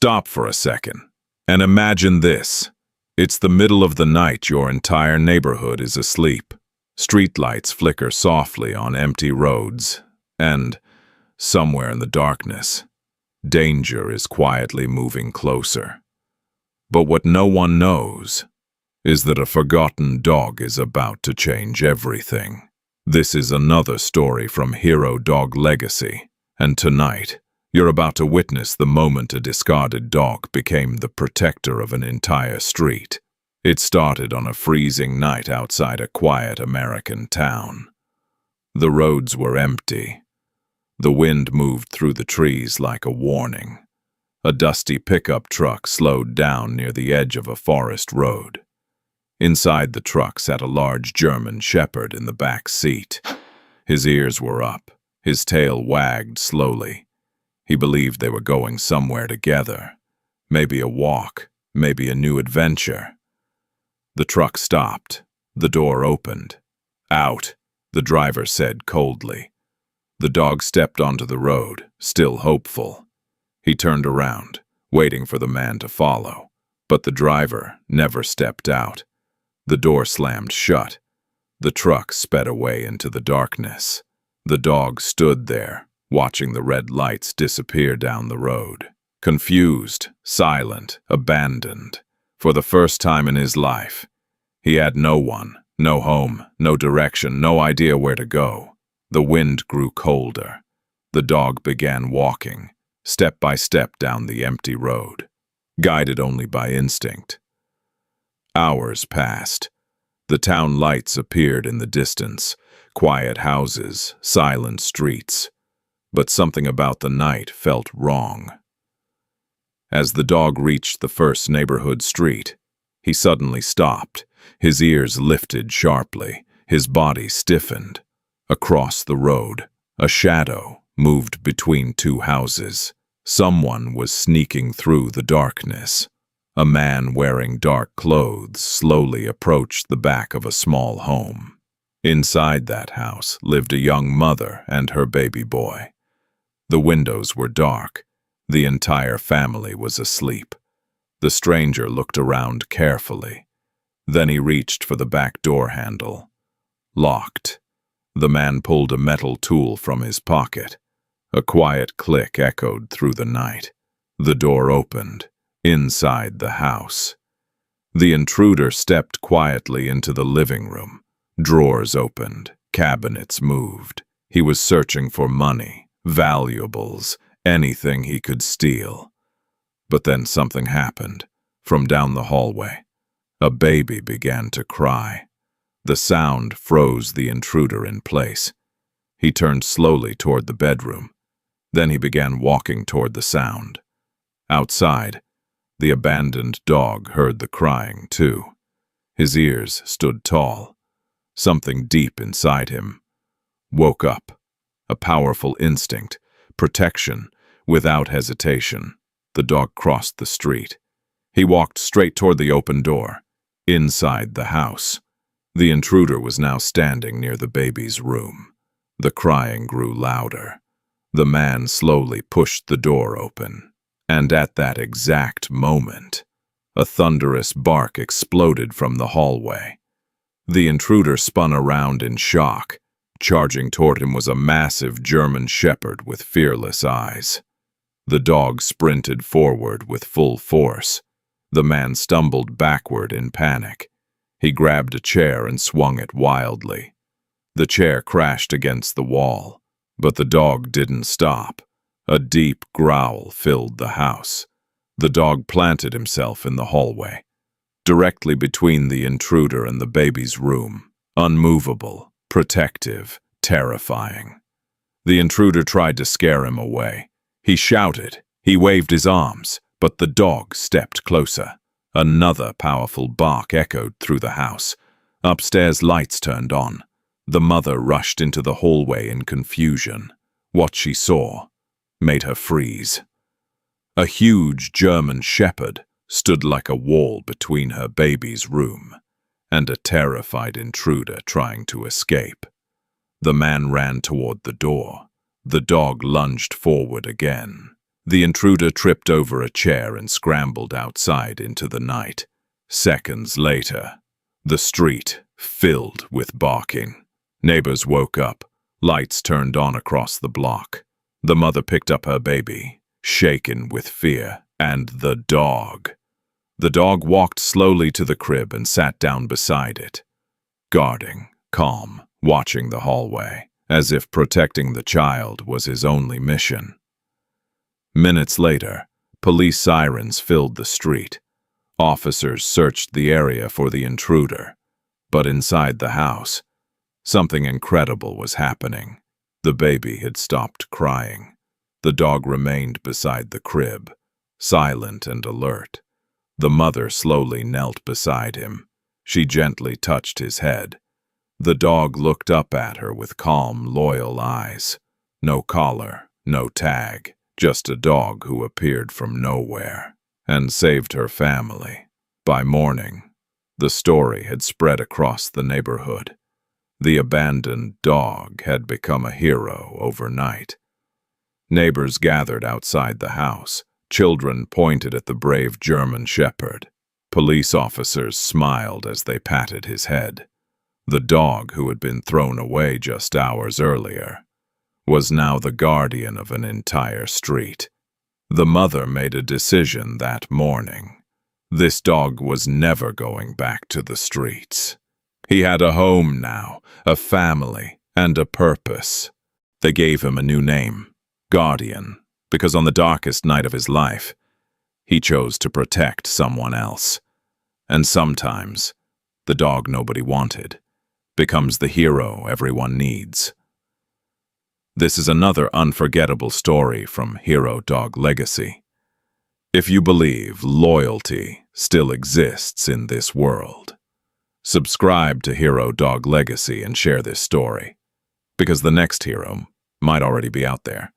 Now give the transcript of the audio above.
Stop for a second and imagine this. It's the middle of the night, your entire neighborhood is asleep. Streetlights flicker softly on empty roads, and somewhere in the darkness, danger is quietly moving closer. But what no one knows is that a forgotten dog is about to change everything. This is another story from Hero Dog Legacy, and tonight, you're about to witness the moment a discarded dog became the protector of an entire street. It started on a freezing night outside a quiet American town. The roads were empty. The wind moved through the trees like a warning. A dusty pickup truck slowed down near the edge of a forest road. Inside the truck sat a large German shepherd in the back seat. His ears were up. His tail wagged slowly. He believed they were going somewhere together. Maybe a walk, maybe a new adventure. The truck stopped. The door opened. "Out," the driver said coldly. The dog stepped onto the road, still hopeful. He turned around, waiting for the man to follow, but the driver never stepped out. The door slammed shut. The truck sped away into the darkness. The dog stood there, watching the red lights disappear down the road. Confused, silent, abandoned. For the first time in his life, he had no one, no home, no direction, no idea where to go. The wind grew colder. The dog began walking, step by step down the empty road, guided only by instinct. Hours passed. The town lights appeared in the distance, quiet houses, silent streets. But something about the night felt wrong. As the dog reached the first neighborhood street, he suddenly stopped. His ears lifted sharply, his body stiffened. Across the road, a shadow moved between two houses. Someone was sneaking through the darkness. A man wearing dark clothes slowly approached the back of a small home. Inside that house lived a young mother and her baby boy. The windows were dark. The entire family was asleep. The stranger looked around carefully. Then he reached for the back door handle. Locked. The man pulled a metal tool from his pocket. A quiet click echoed through the night. The door opened. Inside the house. The intruder stepped quietly into the living room. Drawers opened. Cabinets moved. He was searching for money, valuables, anything he could steal. But then something happened. From down the hallway, a baby began to cry. The sound froze the intruder in place. He turned slowly toward the bedroom. Then he began walking toward the sound. Outside, the abandoned dog heard the crying too. His ears stood tall. Something deep inside him woke up. A powerful instinct, protection, without hesitation. The dog crossed the street. He walked straight toward the open door. Inside the house, the intruder was now standing near the baby's room. The crying grew louder. The man slowly pushed the door open. And at that exact moment, a thunderous bark exploded from the hallway. The intruder spun around in shock. Charging toward him was a massive German shepherd with fearless eyes. The dog sprinted forward with full force. The man stumbled backward in panic. He grabbed a chair and swung it wildly. The chair crashed against the wall, but the dog didn't stop. A deep growl filled the house. The dog planted himself in the hallway, directly between the intruder and the baby's room, unmovable, protective, terrifying. The intruder tried to scare him away. He shouted, he waved his arms, but the dog stepped closer. Another powerful bark echoed through the house. Upstairs, lights turned on. The mother rushed into the hallway in confusion. What she saw made her freeze. A huge German shepherd stood like a wall between her baby's room and a terrified intruder trying to escape. The man ran toward the door. The dog lunged forward again. The intruder tripped over a chair and scrambled outside into the night. Seconds later, the street filled with barking. Neighbors woke up. Lights turned on across the block. The mother picked up her baby, shaken with fear, and the dog. The dog walked slowly to the crib and sat down beside it, guarding, calm, watching the hallway, as if protecting the child was his only mission. Minutes later, police sirens filled the street. Officers searched the area for the intruder, but inside the house, something incredible was happening. The baby had stopped crying. The dog remained beside the crib, silent and alert. The mother slowly knelt beside him. She gently touched his head. The dog looked up at her with calm, loyal eyes. No collar, no tag, just a dog who appeared from nowhere and saved her family. By morning, the story had spread across the neighborhood. The abandoned dog had become a hero overnight. Neighbors gathered outside the house. Children pointed at the brave German shepherd. Police officers smiled as they patted his head. The dog, who had been thrown away just hours earlier, was now the guardian of an entire street. The mother made a decision that morning. This dog was never going back to the streets. He had a home now, a family, and a purpose. They gave him a new name, Guardian, because on the darkest night of his life, he chose to protect someone else. And sometimes, the dog nobody wanted becomes the hero everyone needs. This is another unforgettable story from Hero Dog Legacy. If you believe loyalty still exists in this world, subscribe to Hero Dog Legacy and share this story, because the next hero might already be out there.